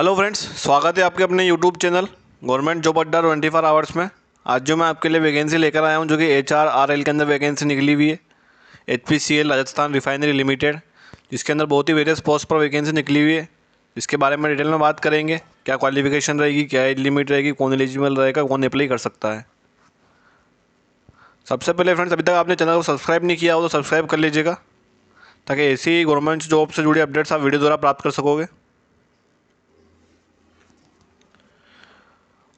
Hello friends, स्वागत है आपके अपने यूट्यूब चैनल गवर्नमेंट जॉब अड्डा 24 आवर्स में। आज जो मैं आपके लिए वैकेंसी लेकर आया हूं जो कि HRRL के अंदर वैकेंसी निकली हुई है। HPCL राजस्थान रिफाइनरी लिमिटेड, जिसके अंदर बहुत ही वेरियस पोस्ट पर वैकेंसी निकली हुई है। इसके बारे में डिटेल में बात करेंगे। क्या क्वालिफिकेशन रहेगी, क्या एज लिमिट रहेगी, कौन एलिजिबल रहेगा, कौन अप्लाई कर सकता है। सबसे पहले फ्रेंड्स, अभी तक आपने चैनल को सब्सक्राइब नहीं किया हो तो सब्सक्राइब कर लीजिएगा, ताकि ऐसी गवर्नमेंट जॉब से जुड़ी अपडेट्स आप वीडियो द्वारा प्राप्त कर सकोगे।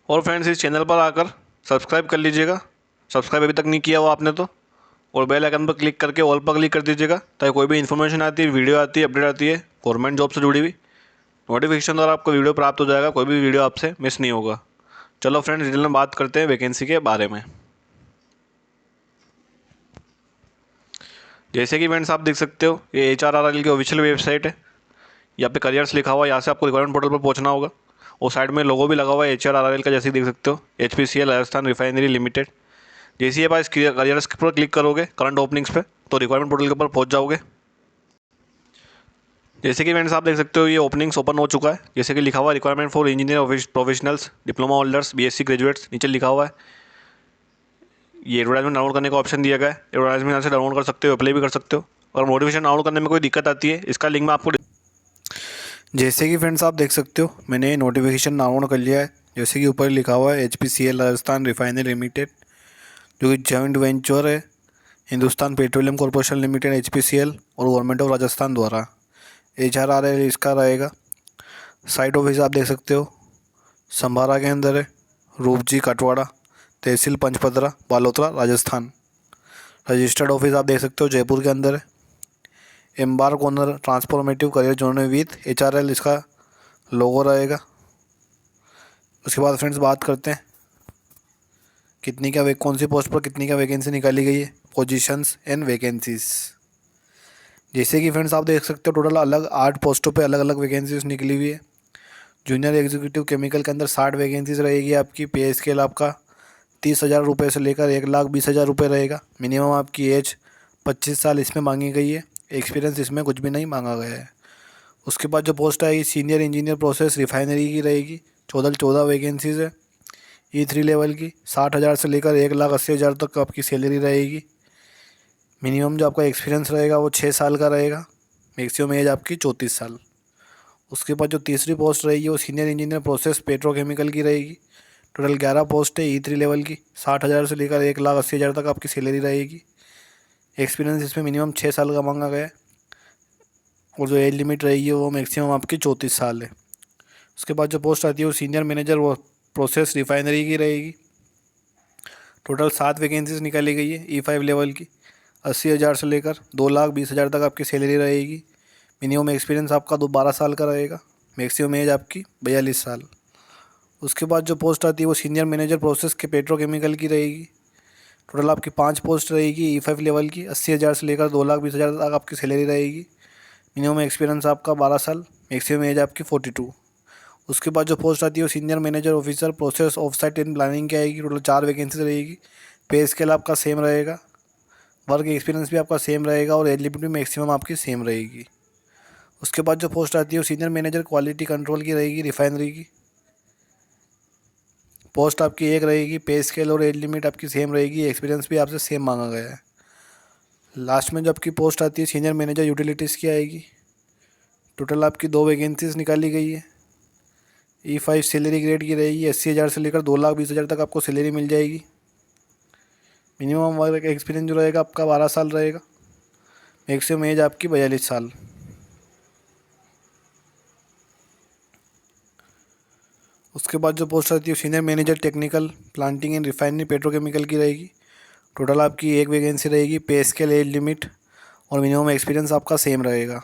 और फ्रेंड्स, इस चैनल पर आकर सब्सक्राइब कर लीजिएगा, सब्सक्राइब अभी तक नहीं किया हो आपने तो। और बेल आइकन पर क्लिक करके ऑल पर क्लिक कर दीजिएगा, ताकि कोई भी इन्फॉर्मेशन आती है, वीडियो आती है, अपडेट आती है गवर्नमेंट जॉब से जुड़ी हुई, नोटिफिकेशन द्वारा आपको वीडियो प्राप्त हो जाएगा। कोई भी वीडियो आपसे मिस नहीं होगा। चलो फ्रेंड्स, डिटेल में बात करते हैं वैकेंसी के बारे में। जैसे कि फ्रेंड्स आप देख सकते हो, ये HRRL की ऑफिशियल वेबसाइट है। यहाँ पे करियर्स लिखा हुआ है, यहाँ से आपको रिक्वायरमेंट पोर्टल पर पहुँचना होगा। और साइड में लोगो भी लगा हुआ है HRRL का, जैसे देख सकते हो, HPCL राजस्थान रिफाइनरी लिमिटेड। जैसे ही आप इस करियर्स पर क्लिक करोगे करंट ओपनिंग्स पे, तो रिक्वायरमेंट पोर्टल के ऊपर पहुंच जाओगे। जैसे कि फ्रेंड्स आप देख सकते हो, ये ओपनिंग्स ओपन हो चुका है। जैसे कि लिखा हुआ है requirement for engineer professionals, diploma holders, BSc graduates, नीचे लिखा हुआ है। ये एडवर्टाइजमेंट डाउनलोड करने का ऑप्शन दिया गया है। एडवर्टाइजमेंट यहाँ से डाउनलोड कर सकते हो, अप्लाई भी कर सकते हो। अगर नोटिफिकेशन डाउनलोड करने में कोई दिक्कत आती है, इसका लिंक मैं आपको, जैसे कि फ्रेंड्स आप देख सकते हो, मैंने नोटिफिकेशन डाउनलोड कर लिया है। जैसे कि ऊपर लिखा हुआ है HPCL राजस्थान रिफाइनरी लिमिटेड, जो कि जॉइंट वेंचर है Hindustan petroleum corporation limited HPCL और गवर्नमेंट ऑफ राजस्थान द्वारा। HRRL इसका रहेगा। साइट ऑफिस आप देख सकते हो, संभारा के अंदर है, रूपजी कटवाड़ा, तहसील पंचपदरा, बालोतरा, राजस्थान। रजिस्टर्ड ऑफिस आप देख सकते हो जयपुर के अंदर है। Embark owner transformative career journey with HRL इसका लोगो रहेगा। उसके बाद फ्रेंड्स बात करते हैं कौन सी पोस्ट पर कितनी का वैकेंसी निकाली गई है, पोजीशंस एंड वैकेंसीज। जैसे कि फ्रेंड्स आप देख सकते हो, टोटल अलग 8 पोस्टों पे अलग अलग वैकेंसीज निकली हुई है। जूनियर एग्जीक्यूटिव केमिकल के अंदर 60 वैकेंसीज रहेगी आपकी। पे स्केल आपका 30,000 रुपये से लेकर 1,20,000 रुपये रहेगा। मिनिमम आपकी एज 25 साल इसमें मांगी गई है। एक्सपीरियंस इसमें कुछ भी नहीं मांगा गया है। उसके बाद जो पोस्ट आएगी सीनियर इंजीनियर प्रोसेस रिफाइनरी की रहेगी। 14 वैकेंसीज है। E3 लेवल की 60,000 से लेकर 1,80,000 तक आपकी सैलरी रहेगी। मिनिमम जो आपका एक्सपीरियंस रहेगा वो 6 साल का रहेगा। मैक्सिमम एज आपकी 34 साल। उसके बाद जो तीसरी पोस्ट रहेगी वो सीनियर इंजीनियर प्रोसेस पेट्रोकेमिकल की रहेगी। टोटल 11 पोस्ट है E3 लेवल की। 60,000 से लेकर 1,80,000 तक आपकी सैलरी रहेगी। एक्सपीरियंस इसमें मिनिमम 6 साल का मांगा गया है। और जो एज लिमिट रहेगी वो मैक्सिमम आपकी 34 साल है। उसके बाद जो पोस्ट आती है वो सीनियर मैनेजर वो प्रोसेस रिफाइनरी की रहेगी। टोटल 7 वैकेंसीज निकाली गई है E5 लेवल की। 80,000 से लेकर 2,20,000 तक आपकी सैलरी रहेगी। मिनिमम एक्सपीरियंस आपका 12 साल का रहेगा। मैक्सिमम एज आपकी 42 साल। उसके बाद जो पोस्ट आती है वो सीनियर मैनेजर प्रोसेस के पेट्रोकेमिकल की रहेगी। टोटल आपकी 5 पोस्ट रहेगी E5 लेवल की। 80,000 से लेकर 2,20,000 तक आपकी सैलरी रहेगी। मिनिमम एक्सपीरियंस आपका 12 साल। मैक्सिमम एज आपकी 42। उसके बाद जो पोस्ट आती है वो senior manager officer process of site in planning की आएगी। टोटल 4 वैकेंसी रहेगी। पे स्केल आपका सेम रहेगा। वर्क एक्सपीरियंस भी आपका सेम रहेगा और एज लिमिट भी मैक्सिमम आपकी सेम रहेगी। उसके बाद जो पोस्ट आती है वो सीनियर मैनेजर क्वालिटी कंट्रोल की रहेगी रिफाइनरी की। पोस्ट आपकी एक रहेगी। पे स्केल और एज लिमिट आपकी सेम रहेगी। एक्सपीरियंस भी आपसे सेम मांगा गया है। लास्ट में जो आपकी पोस्ट आती है सीनियर मैनेजर यूटिलिटीज़ की आएगी। टोटल आपकी 2 वैकेंसीज निकाली गई है। E5 सैलरी ग्रेड की रहेगी। 80,000 से लेकर 2,20,000 तक आपको सैलरी मिल जाएगी। मिनिमम वर्क एक्सपीरियंस जो रहेगा आपका 12 साल रहेगा। मैक्सिमम एज आपकी 42 साल। उसके बाद जो पोस्ट आती है senior manager technical planting and refinery petrochemical की रहेगी। टोटल आपकी एक वैकेंसी रहेगी। पे स्केल एज लिमिट और मिनिमम एक्सपीरियंस आपका सेम रहेगा।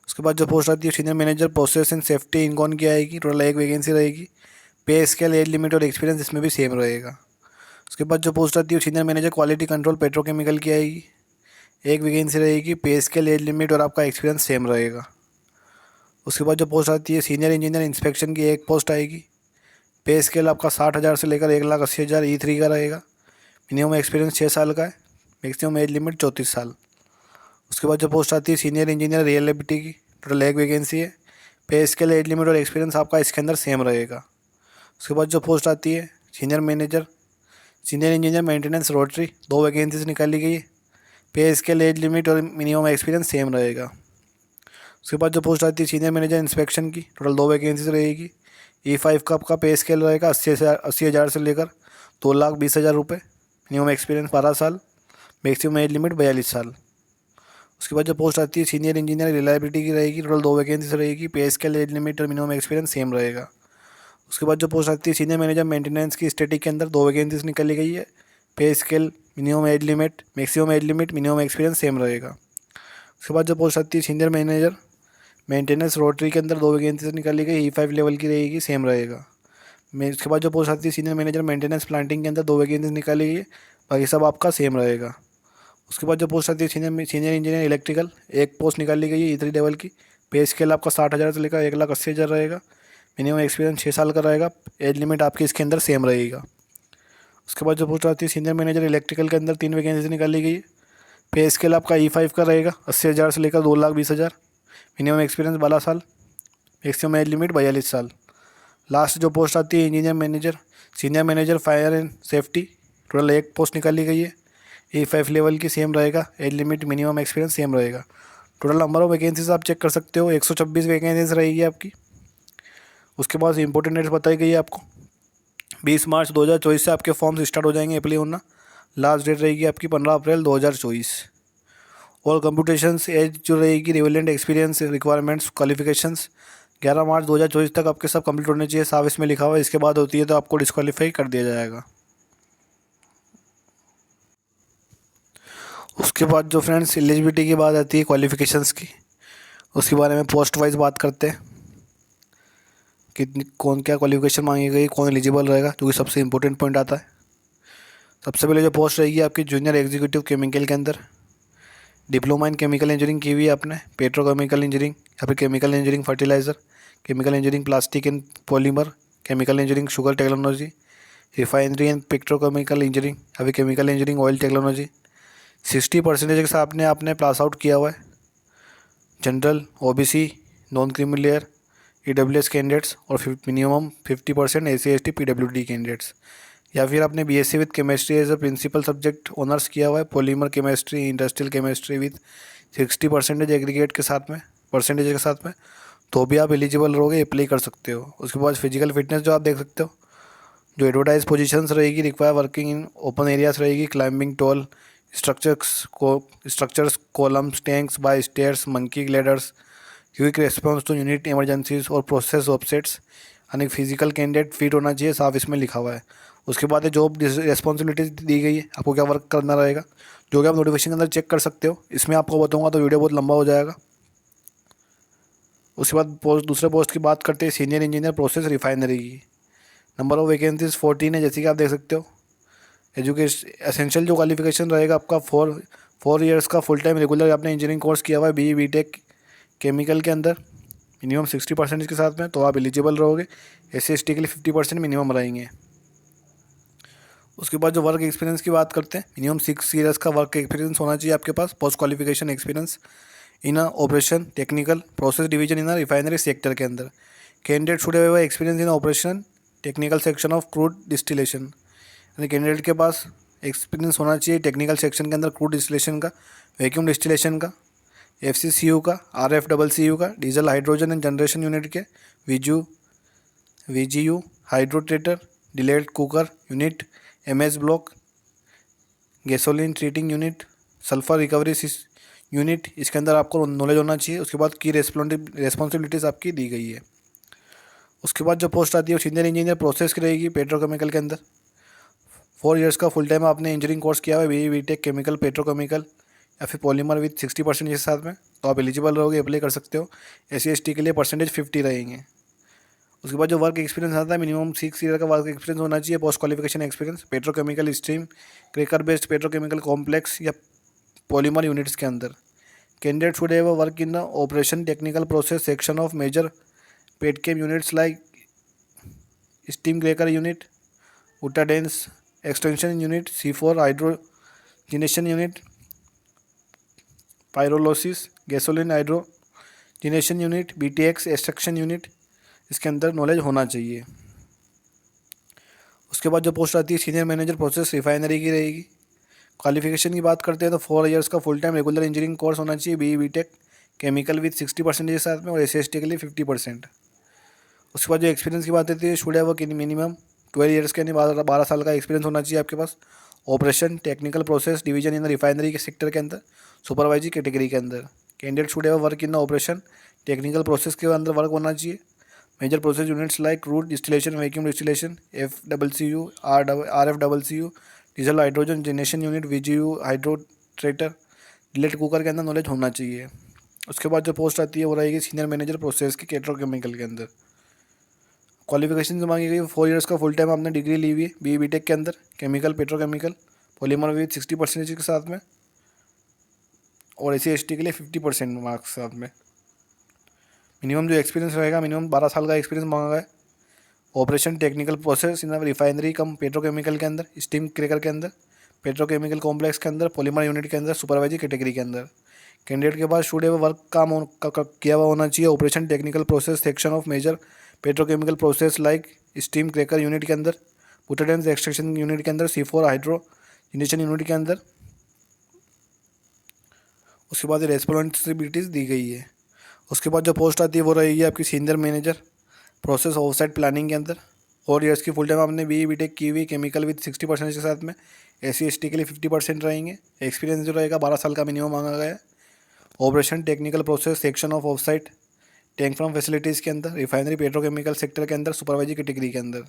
उसके बाद जो पोस्ट आती है senior manager process and safety encon की आएगी। टोटल एक वैकेंसी रहेगी। पे स्केल एज लिमिट और एक्सपीरियंस इसमें भी सेम रहेगा। उसके बाद जो पोस्ट आती है senior manager quality control petrochemical की आएगी। एक वैकेंसी रहेगी। पे स्केल एज लिमिट और आपका एक्सपीरियंस सेम रहेगा। उसके बाद जो पोस्ट आती है सीनियर इंजीनियर इंस्पेक्शन की एक पोस्ट आएगी। पे स्केल आपका 60,000 से लेकर 1,80,000 E3 का रहेगा। मिनिमम एक्सपीरियंस 6 साल का है। मैक्सिमम एज लिमिट 34 साल। उसके बाद जो पोस्ट आती है सीनियर इंजीनियर रियलिबिलिटी की। टोटल एक वैकेंसी है। पे स्केल, एज लिमिट और एक्सपीरियंस आपका इसके अंदर सेम रहेगा। उसके बाद जो पोस्ट आती है senior manager, senior engineer maintenance rotary, 2 vacancies निकाली गई है। पे स्केल, एज लिमिट और मिनिमम एक्सपीरियंस सेम रहेगा। उसके बाद जो पोस्ट आती है सीनियर मैनेजर इंस्पेक्शन की, टोटल 2 वैकेंसीज रहेगी। E5 का आपका पे स्केल रहेगा 80,000 से लेकर 2,20,000 रुपये। मिनिमम एक्सपीरियंस 12 साल, मैक्सिमम एज लिमिट 42 साल। उसके बाद जो पोस्ट आती है सीनियर इंजीनियर रिलायबिलिटी की रहेगी, टोटल 2 वैकेंसीज रहेगी। पे स्केल, एज लिमिट और मिनिमम एक्सपीरियंस सेम रहेगा। उसके बाद जो पोस्ट आती है सीनियर मैनेजर मेंटेनेंस की स्टैटिक के अंदर, 2 वैकेंसीज निकाली गई है। पे scale, minimum age limit, maximum age limit, minimum experience same रहेगा। उसके बाद जो पोस्ट आती है सीनियर मैनेजर मेंटेनेंस रोटरी के अंदर, 2 वैकेंसीज निकाली गई। E5 लेवल की रहेगी, सेम रहेगा। उसके बाद जो पोस्ट आती है सीनियर मैनेजर मेंटेनेंस प्लांटिंग के अंदर, 2 वैकेंसीज निकाली गई है। बाकी सब आपका सेम रहेगा। उसके बाद जो पोस्ट आती है सीनियर इंजीनियर इलेक्ट्रिकल, 1 पोस्ट निकाली गई है E3 लेवल की। पे स्केल आपका 60,000 से लेकर 1,80,000 रहेगा। मिनिमम एक्सपीरियंस 6 साल का रहेगा। एज लिमिट आपकी इसके अंदर सेम रहेगा। उसके बाद जो पोस्ट आती है सीनियर मैनेजर इलेक्ट्रिकल के अंदर, 3 वैकेंसी निकाली गई है। पे स्केल आपका E5 का रहेगा 80,000 से लेकर 2,20,000। मिनिमम एक्सपीरियंस 12 साल, मैक्सिमम एज लिमिट 42 साल। लास्ट जो पोस्ट आती है engineer manager, senior manager fire and safety, total 1 post निकाली गई है। E5 लेवल की, सेम रहेगा। Age limit, minimum experience same रहेगा। टोटल नंबर ऑफ वैकेंसीज आप चेक कर सकते हो, 126 वैकेंसीज रहेगी आपकी। उसके बाद इंपॉर्टेंट डेट्स बताई गई है आपको। 20 मार्च 2024 से आपके फॉर्म्स स्टार्ट हो जाएंगे अप्लाई होना। लास्ट डेट रहेगी आपकी 15 अप्रैल 2024। और कंप्यूटेशंस एज जो रहेगी, रिवेलेंट एक्सपीरियंस रिक्वायरमेंट्स क्वालिफिकेशंस 11 मार्च 2024 तक आपके सब कंप्लीट होने चाहिए, साफ इसमें लिखा हुआ है। इसके बाद होती है तो आपको डिस्क्वालीफाई कर दिया जाएगा। उसके बाद जो फ्रेंड्स एलिजिबिलिटी की बात आती है क्वालिफिकेशंस की, उसके बारे में पोस्ट वाइज बात करते हैं। कितनी कौन क्या क्वालिफिकेशन मांगी गई, कौन एलिजिबल रहेगा, जो कि सबसे इंपॉर्टेंट पॉइंट आता है। सबसे पहले जो पोस्ट रहेगी आपकी जूनियर एग्जीक्यूटिव केमिकल के अंदर, डिप्लोमा इन केमिकल इंजीनियरिंग की हुई है आपने, पेट्रोकेमिकल इंजीनियरिंग या फिर chemical engineering fertiliser, chemical engineering plastic and polymer, chemical engineering sugar technology, refinery and petrochemical engineering या फिर केमिकल इंजीनियरिंग ऑयल टेक्नोलॉजी। 60% के साथ आपने पास आउट किया हुआ है। General, OBC, non creamy layer, EWS candidates और मिनिमम 50% SC/ST PWD कैंडिडेट्स। या फिर आपने BSc with chemistry as a principal subject honours किया हुआ है, polymer chemistry, industrial chemistry with 60% aggregate के साथ में, परसेंटेज के साथ में, तो भी आप एलिजिबल रहोगे, अप्लाई कर सकते हो। उसके बाद फिजिकल फिटनेस जो आप देख सकते हो, जो एडवर्टाइज पोजीशंस रहेगी, require working in open areas रहेगी, climbing tall structures, columns, tanks by stairs, monkey ladders, quick response to unit emergencies और प्रोसेस ऑफसेट्स। यानी फिजिकल कैंडिडेट फिट होना चाहिए, साफ इसमें लिखा हुआ है। उसके बाद जॉब रिस्पॉन्सिबिलिटीज दी गई है, आपको क्या वर्क करना रहेगा, जो कि आप नोटिफिकेशन के अंदर चेक कर सकते हो। इसमें आपको बताऊंगा तो वीडियो बहुत लंबा हो जाएगा। उसके बाद दूसरे पोस्ट की बात करते हैं सीनियर इंजीनियर प्रोसेस रिफाइनरी की। नंबर ऑफ वैकेंसीज 14 है, जैसे कि आप देख सकते हो। एजुकेशन एसेंशियल जो क्वालिफिकेशन रहेगा आपका 4 ईयर्स का फुल टाइम रेगुलर आपने इंजीनियरिंग कोर्स किया हुआ है, BE BTech केमिकल के अंदर, मिनिमम 60% के साथ में, तो आप एलिजिबल रहोगे। SC/ST के लिए 50% मिनिमम रहेंगे। उसके बाद जो वर्क एक्सपीरियंस की बात करते हैं, मिनिमम 6 ईयर्स का वर्क एक्सपीरियंस होना चाहिए आपके पास, post qualification experience in a operation technical process division in a refinery sector के अंदर। Candidate should have experience in operation technical section of crude distillation, यानी कैंडिडेट के पास एक्सपीरियंस होना चाहिए टेक्निकल सेक्शन के अंदर क्रूड डिस्टिलेशन का, वैक्यूम डिस्टिलेशन का, FCCU का, RFCCU का, diesel hydrogen and generation unit के, VGU hydrotreater, delayed cooker unit, MS block, gasoline treating unit, sulphur recovery unit, इसके अंदर आपको नॉलेज होना चाहिए। उसके बाद की रेस्पॉन्सिबिलिटीज़ आपकी दी गई है। उसके बाद जो पोस्ट आती है वो सीनियर इंजीनियर प्रोसेस की रहेगी पेट्रोकेमिकल के अंदर। 4 ईयर्स का फुल टाइम आपने इंजीनियरिंग कोर्स किया हुआ है, BE BTech केमिकल पेट्रोकेमिकल या फिर पॉलीमर विद 60% के साथ में, तो आप एलिजिबल रहोगे, अप्लाई कर सकते हो। SC/ST के लिए परसेंटेज 50 रहेंगे। उसके बाद जो वर्क एक्सपीरियंस आता है, मिनिमम 6 ईयर का वर्क एक्सपीरियंस होना चाहिए, post qualification experience petrochemical stream, cracker based petrochemical complex या पॉलीमर यूनिट्स के अंदर। Candidate should have work in the operation technical process section of major petchem units like steam cracker unit, उटाडेंस extension unit, C4 hydrogenation unit, pyrolysis, gasoline generation unit, BTX extraction unit, इसके अंदर knowledge होना चाहिए। उसके बाद जो post आती है सीनियर मैनेजर प्रोसेस रिफाइनरी की रहेगी। क्वालिफिकेशन की बात करते हैं तो 4 इयर्स का full time regular engineering course होना चाहिए, BE BTech केमिकल विद 60% के साथ में, और SC/ST के लिए 50%। उसके बाद जो एक्सपीरियंस की बात आती है शुड हैव मिनिमम 12 इयर्स के, यानी 12 साल का एक्सपीरियंस होना चाहिए आपके पास operation technical process division in the refinery के सेक्टर के अंदर, सुपरवाइजरी कैटेगरी के अंदर। Candidate should have work in the operation technical process के अंदर वर्क होना चाहिए। Major process units like crude distillation, vacuum distillation, FCCU, RFCCU, diesel hydrogen generation unit, VGU hydrotreater, delayed coker के अंदर नॉलेज होना चाहिए। उसके बाद जो पोस्ट आती है वो रहेगी सीनियर मैनेजर प्रोसेस की पेट्रोकेमिकल के अंदर। क्वालिफिकेशन जो मांगी गई 4 इयर्स का फुल टाइम आपने डिग्री ली हुई है BE BTech के अंदर केमिकल पेट्रोकेमिकल पॉलीमर विद 60% के साथ में, और SC/ST के लिए 50% मार्क्स साथ में। मिनिमम जो एक्सपीरियंस रहेगा मिनिमम 12 साल का एक्सपीरियंस मांगा है operation technical process in refinery come petrochemical के अंदर, स्टीम क्रैकर के अंदर, पेट्रोकेमिकल कॉम्प्लेक्स के अंदर, पॉलीमर यूनिट के अंदर, सुपरवाइजरी कैटेगरी के अंदर। कैंडिडेट के पास शुड हैव वर्क किया हुआ होना चाहिए operation technical process section of major petrochemical process like steam cracker unit के अंदर, पुटेडेंस एक्सट्रैक्शन यूनिट के अंदर, C4 हाइड्रोजनेशन यूनिट के अंदर। उसके बाद रेस्पॉन्सिबिलिटीज़ दी गई है। उसके बाद जो पोस्ट आती है वो रहेगी आपकी senior manager process offsite planning के अंदर। 4 इयर्स की फुल टाइम आपने BE BTech की हुई केमिकल विद 60% के साथ में, SC/ST के लिए 50% रहेंगे। एक्सपीरियंस जो रहेगा 12 साल का मिनिमम मांगा गया है operation technical process section of offsite tank from facilities के अंदर, रिफाइनरी पेट्रोकेमिकल सेक्टर के अंदर, सुपरवाइजरी कैटेगरी के अंदर।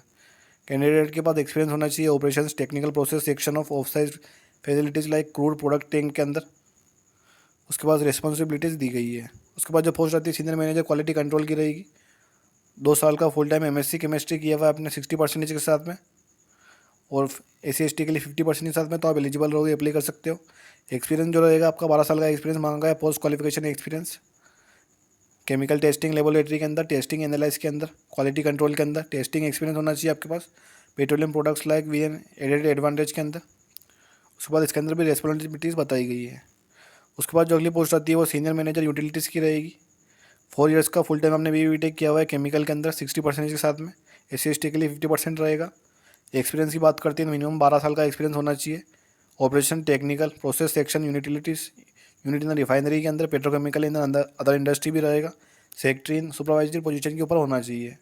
कैंडिडेट के पास एक्सपीरियंस होना चाहिए operation technical process section of offsite facilities like crude product tank के अंदर। उसके बाद रिस्पॉन्सिबिलिटीज़ दी गई है। उसके बाद जो पोस्ट आती है सीनियर मैनेजर क्वालिटी कंट्रोल की रहेगी। 2 साल का फुल टाइम MSc केमिस्ट्री किया हुआ है आपने 60% के साथ में, और SC/ST के लिए 50% के साथ में, तो आप एलिजिबल रहोगे, अप्लाई कर सकते हो। एक्सपीरियंस जो रहेगा आपका 12 साल का एक्सपीरियंस मांगा है post qualification experience chemical testing laboratory के अंदर, टेस्टिंग एनालाइज के अंदर, क्वालिटी कंट्रोल के अंदर, टेस्टिंग एक्सपीरियंस होना चाहिए आपके पास petroleum products like VN added advantage के अंदर। उसके बाद इसके अंदर भी रेस्पॉन्सिबिलिटीज़ बताई गई है। उसके बाद जो अगली पोस्ट आती है वो सीनियर मैनेजर यूटिलिटीज़ की रहेगी। 4 इयर्स का फुल टाइम आपने BE BTech किया हुआ है केमिकल के अंदर 60% के साथ में, SC/ST के लिए 50% रहेगा। एक्सपीरियंस की बात करते हैं मिनिमम 12 साल का एक्सपीरियंस होना चाहिए operation technical process section utilities unit in refinery के अंदर, पेट्रोकेमिकल इन अदर इंडस्ट्री भी रहेगा। सेक्रेटरी इन सुपरवाइजरी पोजीशन के ऊपर होना चाहिए।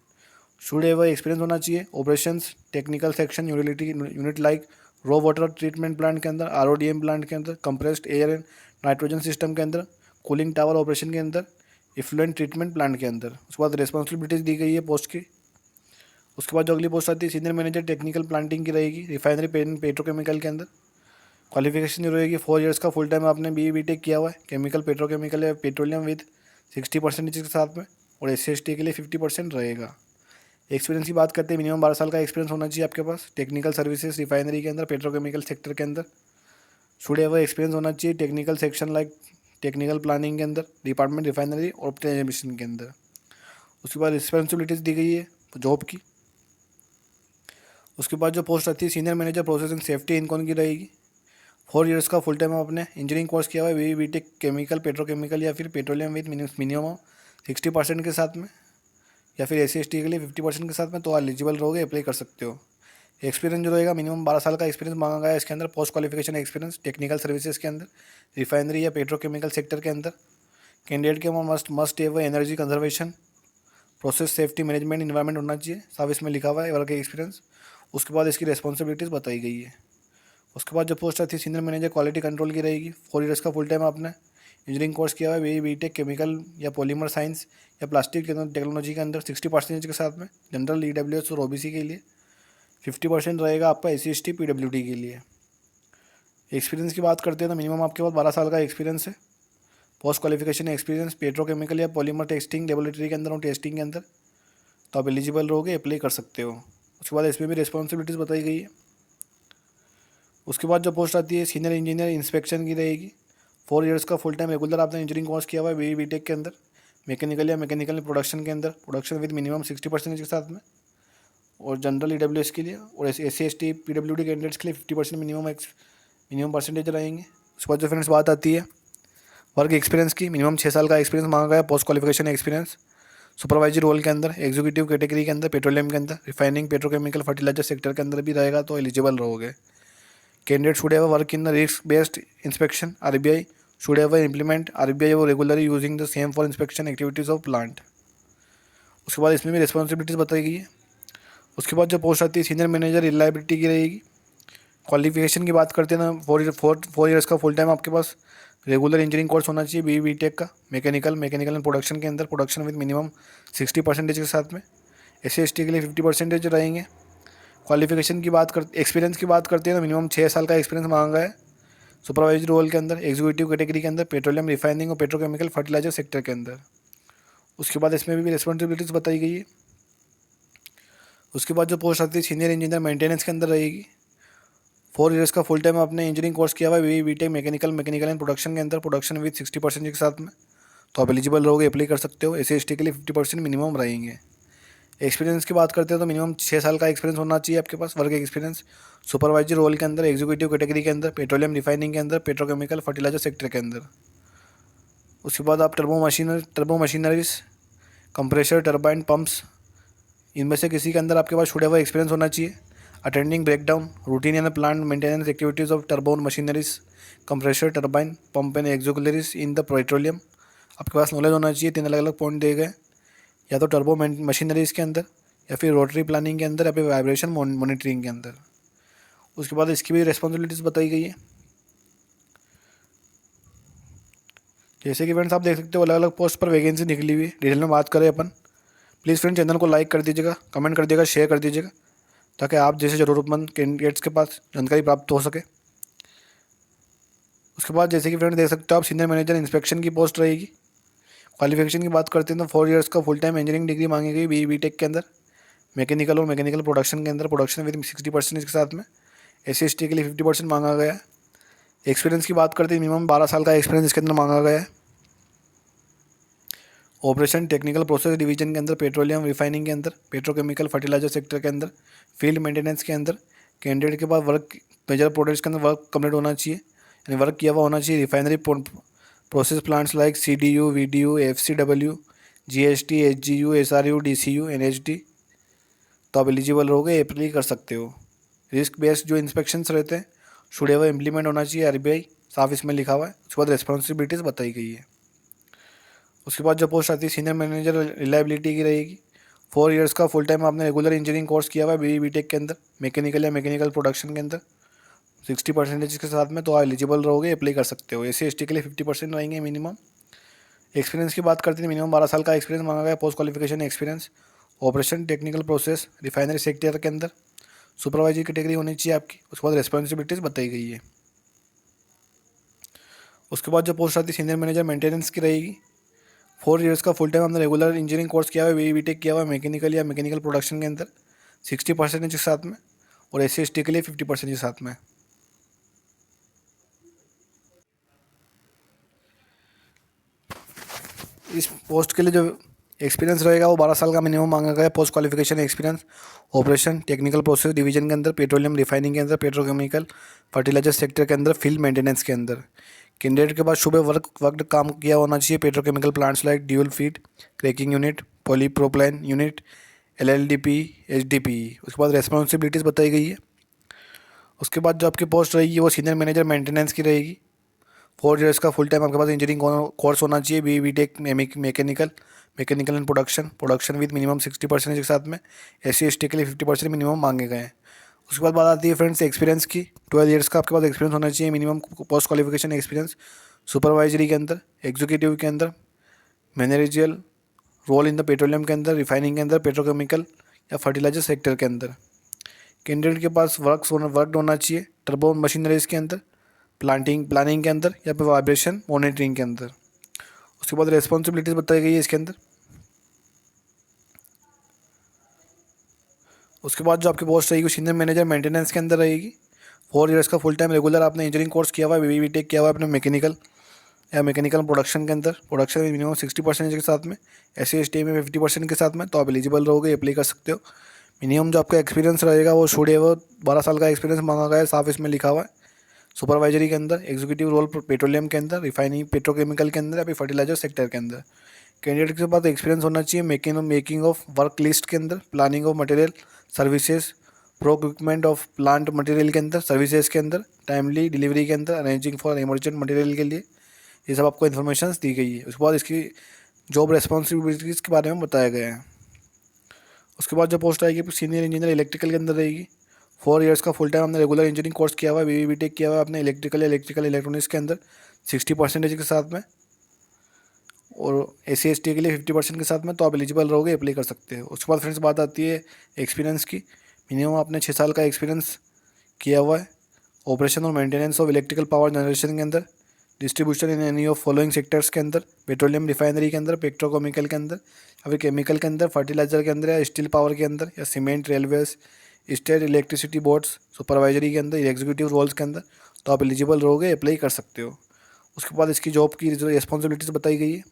शुड हैव एक्सपीरियंस होना चाहिए operations technical section utility unit like raw water treatment plant के अंदर, RODM प्लांट के अंदर, compressed air and nitrogen system के अंदर, कूलिंग टावर ऑपरेशन के अंदर, इफ्लुएंट ट्रीटमेंट प्लांट के अंदर। उसके बाद रिस्पॉन्सिबिलिटीज़ दी गई है पोस्ट की। उसके बाद जो अगली पोस्ट आती है सीनियर मैनेजर टेक्निकल प्लांटिंग की रहेगी रिफाइनरी पेट्रोकेमिकल के अंदर। क्वालिफिकेशन जो रहेगी 4 इयर्स का फुल टाइम आपने BE BTech किया हुआ है केमिकल पेट्रोकेमिकल या पेट्रोलियम विद 60% के साथ में, और SC/ST के लिए 50% रहेगा। एक्सपीरियंस की बात करते हैं मिनिमम 12 साल का एक्सपीरियंस होना चाहिए आपके पास टेक्निकल सर्विसेज रिफाइनरी के अंदर पेट्रोकेमिकल सेक्टर के अंदर। शुड हैव एक्सपीरियंस होना चाहिए technical section like technical planning के अंदर, डिपार्टमेंट रिफाइनरी और ऑप्टिमाइजेशन के अंदर। उसके बाद रिस्पॉन्सिबिलिटीज़ दी गई है जॉब की। उसके बाद जो पोस्ट आती है senior manager process and safety encon की रहेगी। 4 इयर्स का फुल टाइम आपने इंजीनियरिंग कोर्स किया हुआ है BE BTech केमिकल पेट्रोकेमिकल या फिर पेट्रोलियम विद मिनिमम 60% के साथ में, या फिर SC/ST के लिए 50% के साथ में, तो एलिजिबल रहोगे, अप्लाई कर सकते हो। एक्सपीरियंस जो रहेगा मिनिमम 12 साल का एक्सपीरियंस मांगा गया है इसके अंदर post qualification experience technical services के अंदर, रिफाइनरी या पेट्रोकेमिकल सेक्टर के अंदर। कैंडिडेट के must have energy conservation process safety management environment होना चाहिए, सब इसमें लिखा हुआ है वर्क एक्सपीरियंस। उसके बाद इसकी रिस्पॉन्सिबिलिटीज़ बताई गई है। उसके बाद जो पोस्ट आती है सीनियर मैनेजर क्वालिटी कंट्रोल की रहेगी। 4 इयर्स का फुल टाइम आपने इंजीनियरिंग कोर्स किया हुआ है BE BTech केमिकल या पॉलीमर साइंस या प्लास्टिक टेक्नोलॉजी के अंदर 60% के साथ में, जनरल EWS और OBC के लिए 50% रहेगा आपका SC/ST PWD के लिए। एक्सपीरियंस की बात करते हैं तो मिनिमम आपके पास 12 साल का एक्सपीरियंस है पोस्ट क्वालिफिकेशन एक्सपीरियंस पेट्रोकेमिकल या पॉलीमर टेस्टिंग लेबोरेटरी के अंदर और टेस्टिंग के अंदर, तो आप एलिजिबल रहोगे, अप्लाई कर सकते हो। उसके बाद इसमें भी रिस्पॉन्सिबिलिटीज़ बताई गई है। उसके बाद जो पोस्ट आती है सीनियर इंजीनियर इंस्पेक्शन की रहेगी। 4 इयर्स का फुल टाइम रेगुलर आपने इंजीनियरिंग कोर्स किया हुआ है BE BTech के अंदर मैकेनिकल या मैकेनिकल प्रोडक्शन के अंदर, प्रोडक्शन विद मिनिमम 60% के साथ में, और जनरल EWS के लिए और SC/ST PWD कैंडिडेट्स के लिए 50% मिनिमम परसेंटेज रहेंगे। उसके बाद जो फ्रेंड्स बात आती है वर्क एक्सपीरियंस की मिनिमम 6 साल का एक्सपीरियंस मांगा गया, post qualification experience. Supervisory role के अंदर, एग्जीक्यूटिव कैटेगरी के अंदर, पेट्रोलियम के अंदर, रिफाइनिंग, पेट्रोकेमिकल, फर्टिलाइजर सेक्टर के अंदर भी रहेगा तो एलिजिबल रहोगे। Candidate should have work in the risk based inspection, RBI should have implement RBI और regularly using the same for inspection activities of plant. उसके बाद इसमें भी रिस्पॉन्सिबिलिटीज़ बताई गई है। उसके बाद जो पोस्ट आती है सीनियर मैनेजर रिलायबिलिटी की रहेगी। क्वालिफिकेशन की बात करते हैं ना, 4 ईयर्स का फुल टाइम आपके पास रेगुलर इंजीनियरिंग कोर्स होना चाहिए, बी टेक का, मैकेनिकल एंड प्रोडक्शन के अंदर, प्रोडक्शन विद मिनिमम 60% के साथ में। SC/ST के लिए 50% रहेंगे। क्वालिफिकेशन की बात कर एक्सपीरियंस की बात करते हैं तो मिनिमम 6 साल का एक्सपीरियंस मांगा है सुपरवाइजरी रोल के अंदर, एग्जीक्यूटिव कैटेगरी के अंदर, पेट्रोलियम, रिफाइनिंग और पेट्रोकेमिकल, फर्टिलाइजर सेक्टर के अंदर। उसके बाद इसमें भी रिस्पॉन्सिबिलिटीज़ बताई गई है। उसके बाद जो पोस्ट आती है सीनियर इंजीनियर मेंटेनेंस के अंदर रहेगी। 4 ईयर्स का फुल टाइम आपने इंजीनियरिंग कोर्स किया हुआ है, B Tech mechanical and production के अंदर, प्रोडक्शन विद 60% के साथ में, तो आप एलिजिबल रहोगे, अप्लाई कर सकते हो। SC/ST के लिए 50% मिनिमम रहेंगे। एक्सपीरियंस की बात करते हैं तो मिनिमम 6 साल का एक्सपीरियंस होना चाहिए आपके पास, वर्क एक्सपीरियंस, सुपरवाइजरी रोल के अंदर, एग्जीक्यूटिव कैटेगरी के अंदर, पेट्रोलियम, रिफाइनिंग के अंदर, पेट्रोकेमिकल, फर्टिलाइजर सेक्टर के अंदर। उसके बाद आप turbo machineries, compressor, turbine, pumps, इनमें से किसी के अंदर आपके पास शुड हैव एक्सपीरियंस होना चाहिए। Attending breakdown, routine and plant maintenance activities of turbo machineries, compressor, turbine, pump and auxiliaries in the petroleum. आपके पास नॉलेज होना चाहिए। 3 अलग अलग पॉइंट दिए गए, या तो टर्बो मशीनरीज के अंदर, या फिर रोटरी प्लानिंग के अंदर, या फिर वाइब्रेशन मॉनिटरिंग के अंदर। उसके बाद इसकी भी रिस्पॉन्सिबिलिटीज़ बताई गई है। जैसे कि फ्रेंड्स आप देख सकते हो अलग अलग पोस्ट पर वैकेंसी निकली हुई है। डिटेल में बात करें अपन, प्लीज़ फ्रेंड चैनल को लाइक कर दीजिएगा, कमेंट कर दीजिएगा, शेयर कर दीजिएगा, ताकि आप जैसे ज़रूरतमंद कैंडिडेट्स के पास जानकारी प्राप्त हो सके। उसके बाद जैसे कि फ्रेंड देख सकते हो आप सीनियर मैनेजर इंस्पेक्शन की पोस्ट रहेगी। क्वालिफिकेशन की बात करते हैं तो 4 ईयर्स का फुल टाइम इंजीनियरिंग डिग्री मांगी गई, बी टेक के अंदर, मैकेनिकल और मैकेनिकल प्रोडक्शन के अंदर, प्रोडक्शन विद 60% के साथ में। SC/ST के लिए 50% मांगा गया है। एक्सपीरियंस की बात करते हैं मिनिमम 12 साल का एक्सपीरियंस इसके अंदर मांगा गया है। ऑपरेशन टेक्निकल प्रोसेस डिवीजन के अंदर, पेट्रोलियम रिफाइनिंग के अंदर, पेट्रोकेमिकल, फर्टिलाइजर सेक्टर के अंदर, फील्ड मेंटेनेंस के अंदर। कैंडिडेट के पास वर्क मेजर प्रोडक्ट्स के अंदर वर्क कंप्लीट होना चाहिए, यानी वर्क किया हुआ होना चाहिए। Refinery process plants like CDU, VDU, FCW, GST, HGU, SRU, DCU, NHD, तो आप एलिजिबल रहोगे, अप्लाई कर सकते हो। रिस्क बेस्ड जो इंस्पेक्शंस रहते हैं शुड हैव इम्प्लीमेंट होना चाहिए, RBI साफ इसमें लिखा हुआ है। उसके बाद रिस्पॉन्सिबिलिटीज़ बताई गई है। उसके बाद जो पोस्ट आती है सीनियर मैनेजर रिलायबिलिटी की रहेगी। 4 ईयर्स का फुल टाइम आपने रेगुलर इंजीनियरिंग कोर्स किया हुआ है, बी टेक के अंदर, मैकेनिकल या मैकेनिकल प्रोडक्शन के अंदर, 60% के साथ में, तो आप एलिजिबल रहोगे, अप्लाई कर सकते हो। SC/ST के लिए 50% रहेंगे मिनिमम। एक्सपीरियंस की बात करते हैं मिनिमम 12 साल का एक्सपीरियंस मांगा गया। Post qualification experience, operation technical process, refinery sector के अंदर, सुपरवाइजरी कैटेगरी होनी चाहिए आपकी। उसके बाद रिस्पॉन्सिबिलिटीज़ बताई गई है। उसके बाद जो पोस्ट आती है सीनियर मैनेजर मेंटेनेंस की रहेगी। 4 ईयर्स का फुल टाइम हमने रेगुलर इंजीनियरिंग कोर्स किया हुआ है, बी टेक किया हुआ है, मैकेनिकल या मैकेनिकल प्रोडक्शन के अंदर, 60% के साथ में, और SC/ST के लिए 50% के साथ में। इस पोस्ट के लिए जो एक्सपीरियंस रहेगा वो 12 साल का मिनिमम मांगा गया है। Post qualification experience, operation technical process division के अंदर, पेट्रोलियम रिफाइनिंग के अंदर, पेट्रोकेमिकल, फर्टिलाइजर सेक्टर के अंदर, फील्ड मेंटेनेंस के अंदर। कैंडिडेट के पास सुबह वर्क काम किया होना चाहिए petrochemical plants like dual feed, cracking unit, polypropylene unit, LLDP, HDP। उसके बाद रेस्पॉन्सिबिलिटीज़ बताई गई है। उसके बाद जो आपकी पोस्ट रहेगी वो सीनियर मैनेजर मेंटेनेंस की रहेगी। 4 ईयर्स का फुल टाइम आपके पास इंजीनियरिंग कोर्स होना चाहिए, B Tech mechanical and production with minimum 60% के साथ में। SC/ST के लिए 50% मिनिमम मांगे गए हैं। उसके बाद बात आती है फ्रेंड्स एक्सपीरियंस की। 12 ईयर्स का आपके पास एक्सपीरियंस होना चाहिए minimum, post qualification experience, supervisory के अंदर, एग्जीक्यूटिव के अंदर, managerial role in the petroleum के अंदर, रिफाइनिंग के अंदर, पेट्रोकेमिकल या फर्टिलाइजर सेक्टर के अंदर। कैंडिडेट के पास वर्क होना चाहिए टर्बो मशीनरीज के अंदर, प्लानिंग के अंदर, या फिर वाइब्रेशन मॉनिटरिंग के अंदर। उसके बाद रिस्पॉन्सिबिलिटीज़ बताई गई है इसके अंदर। उसके बाद जो आपकी पोस्ट रहेगी सीनियर मैनेजर मेंटेनेंस के अंदर रहेगी। 4 ईयर्स का फुल टाइम रेगुलर आपने इंजीनियरिंग कोर्स किया हुआ है, बी टेक किया हुआ है अपने मैकेनिकल प्रोडक्शन के अंदर, प्रोडक्शन में मिनिमम 60% के साथ में, SC/ST में 50% के साथ में, तो आप एलिजिबल रहोगे, अप्लाई कर सकते हो। मिनिमम जो आपका एक्सपीरियंस रहेगा वो शुड है वो 12 साल का एक्सपीरियंस मांगा गया है, साफ इसमें लिखा हुआ है। सुपरवाइजरी के अंदर, एग्जीक्यूटिव रोल पेट्रोलियम के अंदर, रिफाइनिंग पेट्रोकेमिकल के अंदर या फिर फर्टिलाइजर सेक्टर के अंदर। कैंडिडेट के पास एक्सपीरियंस होना चाहिए मेकिंग ऑफ वर्क लिस्ट के अंदर, planning of material services, procurement of plant material के अंदर, सर्विसेज के अंदर, टाइमली डिलीवरी के अंदर, अरेंजिंग फॉर इमरजेंट मटेरियल के लिए। ये सब आपको इन्फॉर्मेशन दी गई है। उसके बाद इसकी जॉब रेस्पॉन्सिबिलिटीज़ के बारे में बताया गया है। उसके बाद जो पोस्ट आएगी सीनियर इंजीनियर इलेक्ट्रिकल के अंदर रहेगी। 4 ईयर्स का फुल टाइम हमने रेगुलर इंजीनियरिंग कोर्स किया हुआ है, BE BTech किया हुआ है अपने इलेक्ट्रिकल इलेक्ट्रॉनिक्स के अंदर 60% के साथ में, और SC ST के लिए 50% के साथ में, तो आप एलिजिबल रहोगे, अप्लाई कर सकते हो। उसके बाद फ्रेंड्स बात आती है एक्सपीरियंस की। मिनिमम आपने 6 साल का एक्सपीरियंस किया हुआ है ऑपरेशन और maintenance of electrical power generation के अंदर, distribution in any of following sectors के अंदर, पेट्रोलियम रिफाइनरी के अंदर, पेट्रोकेमिकल के अंदर या फिर केमिकल के अंदर, फर्टिलाइजर के अंदर या स्टील पावर के अंदर या cement, railways, state electricity boards, supervisory के अंदर, एग्जीक्यूटिव रोल्स के अंदर, तो आप एलिजिबल रहोगे, अप्लाई कर सकते हो। उसके बाद इसकी जॉब की रिस्पॉन्सिबिलिटीज़ बताई गई है।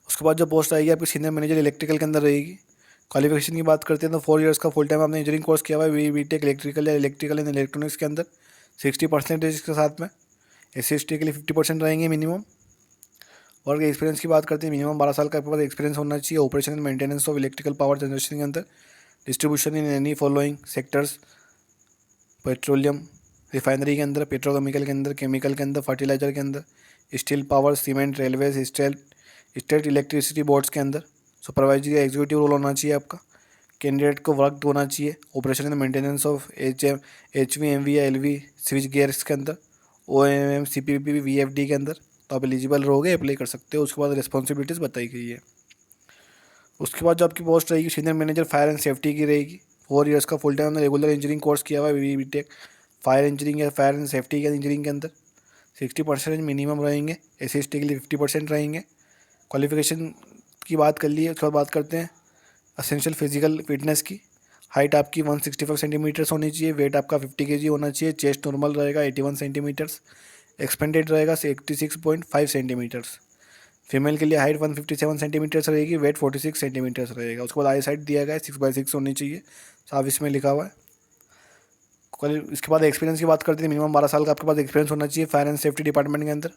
उसके बाद जो पोस्ट आएगी आपकी सीनियर मैनेजर इलेक्ट्रिकल के अंदर रहेगी। क्वालिफिकेशन की बात करते हैं तो 4 ईयर्स का फुल टाइम आपने इंजीनियरिंग कोर्स किया हुआ है BE BTech इलेक्ट्रिकल या इलेक्ट्रिकल एंड इलेक्ट्रॉनिक्स के अंदर 60% के साथ में, SC ST के लिए 50% रहेंगे मिनिमम। वर्क एक्सपीरियंस की बात करते हैं, मिनिमम 12 साल का आपके पास एक्सपीरियंस होना चाहिए operation and maintenance of electrical power generation के अंदर, distribution in any following sectors, petroleum refinery के अंदर, पेट्रोकेमिकल के अंदर, केमिकल के अंदर, फर्टिलाइजर के अंदर, steel power, cement, railways, state electricity boards के अंदर। सुपरवाइजरी या एग्जीक्यूटिव रोल होना चाहिए आपका। कैंडिडेट को वर्क होना चाहिए operation and maintenance of HV MV या LV स्विच गियर्स के अंदर, OMM CPP VFD के अंदर, तो आप एलिजिबल रहोगे, अप्लाई कर सकते हो। उसके बाद रिस्पॉन्सिबिलिटीज़ बताई गई है। उसके बाद जो आपकी पोस्ट रहेगी senior manager fire and safety की रहेगी। 4 ईयर्स का full time regular engineering course किया हुआ है BE BTech फायर इंजीनियरिंग या फायर एंड सेफ्टी के इंजीनियरिंग के अंदर 60% मिनिमम रहेंगे, SC ST के लिए 50% रहेंगे। क्वालिफिकेशन की बात कर ली है। उसके बाद बात करते हैं असेंशियल फिजिकल फिटनेस की। हाइट आपकी 165 सेंटीमीटर्स होनी चाहिए, वेट आपका 50 kg होना चाहिए, चेस्ट नॉर्मल रहेगा 81 सेंटीमीटर्स, एक्सपेंडेड रहेगा 86.5 सेंटीमीटर्स। फीमेल के लिए हाइट 157 सेंटीमीटर्स रहेगी, वेट 46 सेंटीमीटर्स रहेगा। उसके बाद आई साइड दिया गया है 6x6 होनी चाहिए, साफ इसमें लिखा हुआ है। इसके बाद एक्सपीरियंस की बात करते हैं, मिनिमम 12 साल का आपके पास एक्सपीरियंस होना चाहिए फायर एंड सेफ्टी डिपार्टमेंट के अंदर,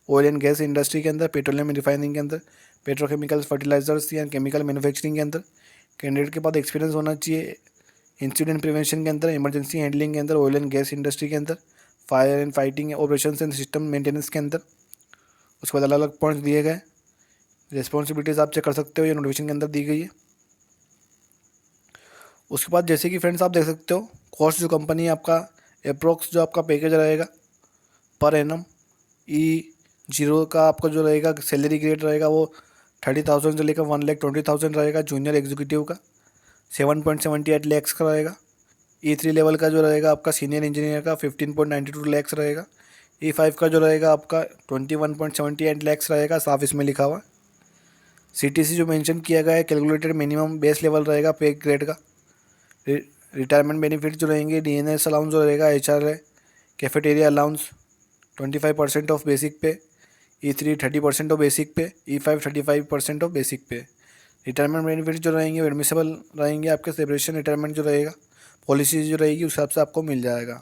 ऑयल एंड गैस इंडस्ट्री के अंदर, पेट्रोलियम रिफाइनिंग के अंदर, पेट्रोकेमिकल्स, फर्टिलाइजर्स या केमिकल मैन्युफैक्चरिंग के अंदर। कैंडिडेट के पास एक्सपीरियंस होना चाहिए इंसिडेंट प्रिवेंशन के अंदर, इमरजेंसी हैंडलिंग के अंदर, ऑयल एंड गैस इंडस्ट्री के अंदर, fire and fighting operations and system maintenance के अंदर। उसके बाद अलग अलग पॉइंट्स दिए गए, रिस्पॉन्सिबिलिटीज़ आप चेक कर सकते हो, ये नोटिफिकेशन के अंदर दी गई है। उसके बाद जैसे कि फ्रेंड्स आप देख सकते हो कॉस्ट जो कंपनी आपका अप्रोक्स जो आपका पैकेज रहेगा पर एनम E0 का आपका जो रहेगा सैलरी ग्रेड रहेगा वो 30,000 से लेकर 1,20,000 रहेगा। जूनियर एग्जीक्यूटिव का 7.78 लैक्स का रहेगा। E3 लेवल का जो रहेगा आपका सीनियर इंजीनियर का 15.92 लैक्स रहेगा। E5 का जो रहेगा आपका 21.78 लैक्स रहेगा, साफ इसमें लिखा हुआ है। CTC जो मेंशन किया गया है कैलकुलेटेड मिनिमम बेस लेवल रहेगा पे ग्रेड का। रिटायरमेंट बेनिफिट जो रहेंगे, DNS अलाउंस जो रहेगा, HRA cafeteria allowance 25% of basic पे, E3 30% ऑफ बेसिक पे, E5 35% ऑफ बेसिक पे। रिटायरमेंट बेनिफिट जो रहेंगे वो एडमिसेबल रहेंगे, आपके सेपरेशन रिटायरमेंट जो रहेगा पॉलिसी जो रहेगी उस हिसाब से आपको मिल जाएगा।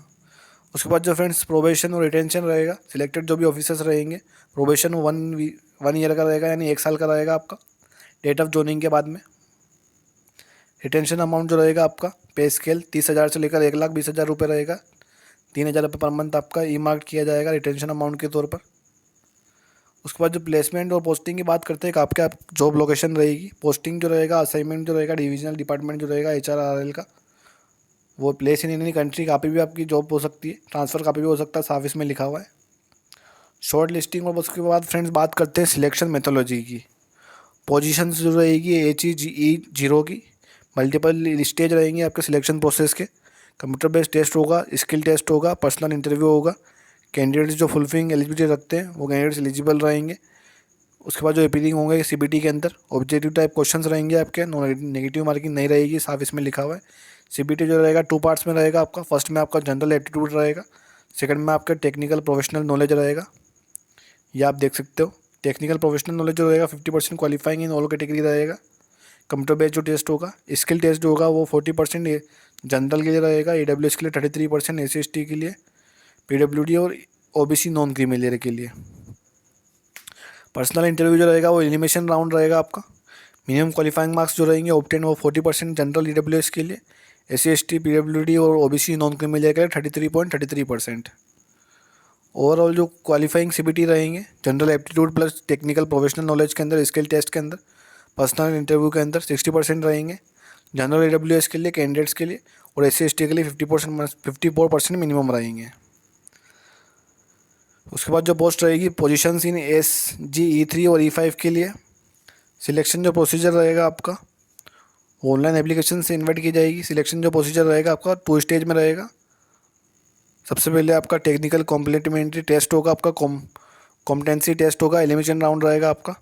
उसके बाद जो फ्रेंड्स प्रोबेशन और रिटेंशन रहेगा, सिलेक्टेड जो भी ऑफिसर्स रहेंगे, प्रोबेशन 1 ईयर का रहेगा यानी 1 साल का रहेगा आपका डेट ऑफ जॉइनिंग के बाद में। रिटेंशन अमाउंट जो रहेगा आपका पे स्केल 30,000 से लेकर 1,20,000 रुपये रहेगा। 3,000 रुपये पर मंथ आपका मार्क किया जाएगा रिटेंशन अमाउंट के तौर पर। उसके बाद जो प्लेसमेंट और पोस्टिंग की बात करते हैं, आपके आप जॉब लोकेशन रहेगी, पोस्टिंग जो रहेगा, असाइनमेंट जो रहेगा, डिविजनल डिपार्टमेंट जो रहेगा HRRL का, वो प्लेस इन एनी कंट्री कहाँ पे भी आपकी जॉब हो सकती है, ट्रांसफ़र कहाँ पे भी हो सकता है, साफ इसमें लिखा हुआ है। शॉर्ट लिस्टिंग और उसके बाद फ्रेंड्स बात करते हैं सिलेक्शन मेथोलॉजी की। पोजीशंस जो रहेगी HEE0 की, मल्टीपल स्टेज रहेंगे आपके सिलेक्शन प्रोसेस के। कंप्यूटर बेस्ड टेस्ट होगा, स्किल टेस्ट होगा, पर्सनल इंटरव्यू होगा। कैंडिडेट्स जो फुलफिलिंग एलिजिबिलिटी रखते हैं वो कैंडिडेट्स एलिजिबल रहेंगे। उसके बाद जो अपीलिंग होंगे CBT के अंदर ऑब्जेक्टिव टाइप क्वेश्चंस रहेंगे आपके, नेगेटिव मार्किंग नहीं रहेगी, साफ इसमें लिखा हुआ है। CBT जो रहेगा 2 पार्ट्स में रहेगा आपका। फर्स्ट में आपका जनरल एप्टीट्यूड रहेगा, सेकंड में आपका टेक्निकल प्रोफेशनल नॉलेज रहेगा। ये आप देख सकते हो, टेक्निकल प्रोफेशनल नॉलेज जो रहेगा 50% क्वालिफाइंग इन ऑल कैटेगरी रहेगा। कंप्यूटर बेस्ड जो टेस्ट होगा, स्किल टेस्ट होगा वो 40% जनरल के लिए रहेगा, AWS के लिए 33%, SC ST के लिए पीडब्ल्यूडी और ओबीसी नॉन क्रीमी लेयर के लिए। पर्सनल इंटरव्यू जो रहेगा वो एलिमिनेशन राउंड रहेगा आपका। मिनिमम क्वालिफाइंग मार्क्स जो रहेंगे ऑब्टेन वो 40% जनरल ईडब्ल्यूएस के लिए, SC/ST पीडब्ल्यूडी और ओबीसी नॉन क्रीमी लेयर के लिए 33.33%। ओवरऑल जो क्वालिफाइंग सीबीटी रहेंगे general aptitude plus technical professional knowledge के अंदर, स्किल टेस्ट के अंदर, पर्सनल इंटरव्यू के अंदर 60% रहेंगे जनरल ईडब्ल्यूएस के लिए कैंडिडेट्स के लिए, और SC/ST के लिए 54% मिनिमम रहेंगे। उसके बाद जो पोस्ट रहेगी पोजीशंस इन SG E3 और E5 के लिए, सिलेक्शन जो प्रोसीजर रहेगा आपका ऑनलाइन एप्लीकेशन से इन्वाइट की जाएगी। सिलेक्शन जो प्रोसीजर रहेगा आपका 2 स्टेज में रहेगा। सबसे पहले आपका टेक्निकल कॉम्प्लीमेंट्री टेस्ट होगा, आपका कॉम्पिटेंसी टेस्ट होगा, एलिमिनेशन राउंड रहेगा आपका।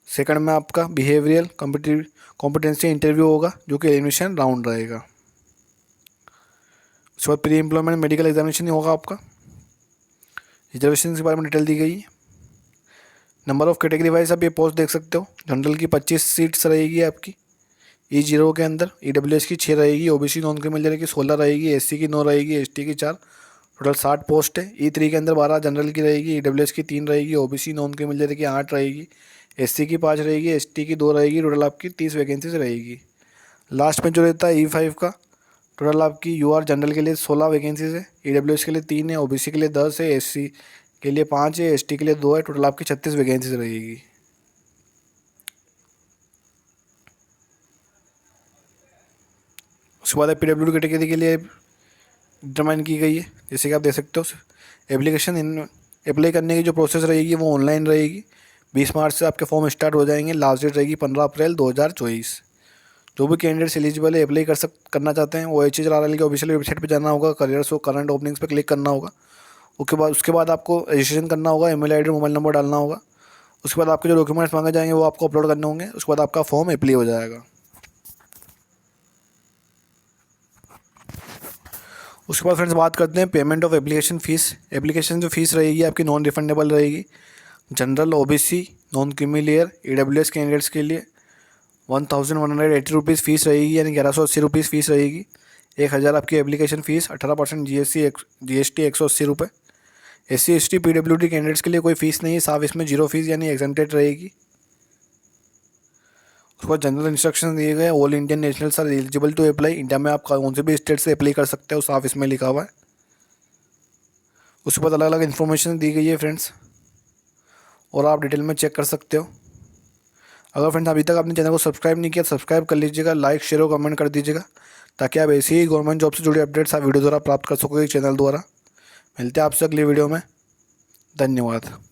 सेकंड में आपका बिहेवियरल कॉम्पिटेंसी इंटरव्यू होगा जो कि एलिमिनेशन राउंड रहेगा। उसके बाद प्री एम्प्लॉयमेंट मेडिकल एग्जामिनेशन होगा आपका। रिजर्वेशन के बारे में डिटेल दी गई है। नंबर ऑफ कैटेगरी वाइज आप ये पोस्ट देख सकते हो। जनरल की 25 सीट्स रहेगी आपकी E0 के अंदर, EWS की 6 रहेगी, OBC नॉन क्रीमी लेयर की 16 रहेगी, SC की 9 रहेगी, ST की 4, टोटल 60 पोस्ट है। E3 के अंदर 12 जनरल की रहेगी, EWS की 3 रहेगी, OBC नॉन क्रीमी लेयर की 8 रहेगी, SC की 5 रहेगी, ST की 2 रहेगी, टोटल आपकी 30 वैकेंसीज रहेगी। लास्ट में जो रहता है E5 का, टोटल आपकी UR जनरल के लिए 16 वैकेंसीज है, EWS के लिए 3 है, OBC के लिए 10 है, SC के लिए 5 है, ST के लिए 2 है, टोटल आपकी 36 वैकेंसीज रहेगी। उसके बाद PWD कैटेगरी के लिए डिटरमाइन की गई है, जैसे कि आप देख सकते हो। एप्लीकेशन अप्लाई करने की जो प्रोसेस रहेगी वो ऑनलाइन रहेगी। 20 मार्च से आपके फॉर्म स्टार्ट हो जाएंगे, लास्ट डेट रहेगी 15 अप्रैल 2024। जो भी कैंडिडेट्स एलिजिबल है अप्लाई करना चाहते हैं वो HHRRL के ऑफिशियल वेबसाइट पर जाना होगा, करियर्स और करंट ओपनिंग्स पर क्लिक करना होगा। उसके बाद आपको रजिस्ट्रेशन करना होगा, email ID मोबाइल नंबर डालना होगा। उसके बाद आपके जो डॉक्यूमेंट्स मांगे जाएंगे वो आपको अपलोड करने होंगे। उसके बाद आपका फॉर्म अप्लाई हो जाएगा। उसके बाद फ्रेंड्स बात करते हैं payment of application fees. Application जो फ़ीस रहेगी आपकी नॉन रिफंडेबल रहेगी। General, OBC non creamy layer, EWS candidates के लिए 1180 रुपीज़ फ़ीस रहेगी, यानी 1180 रुपीज़ फ़ीस रहेगी। 1000 आपकी एप्लीकेशन फ़ीस, 18% GST 180 रुपये। SC/ST PWD कैंडिडेट्स के लिए कोई फ़ीस नहीं है, साफ इसमें 0 फीस यानी एग्जेम्प्टेड रहेगी। उसके बाद जनरल इंस्ट्रक्शन दिए गए, all Indian nationals are eligible to apply. India में आप कौन से भी स्टेट से अप्लाई कर सकते हो, साफ इसमें लिखा हुआ है। उसके बाद अलग अलग इन्फॉर्मेशन दी गई है फ्रेंड्स, और आप डिटेल में चेक कर सकते हो। अगर फ्रेंड्स अभी तक आपने चैनल को सब्सक्राइब नहीं किया, सब्सक्राइब कर लीजिएगा, लाइक शेयर और कमेंट कर दीजिएगा, ताकि आप ऐसी ही गवर्नमेंट जॉब से जुड़े अपडेट्स आप वीडियो द्वारा प्राप्त कर सकोगे चैनल द्वारा। मिलते हैं आपसे अगली वीडियो में। धन्यवाद।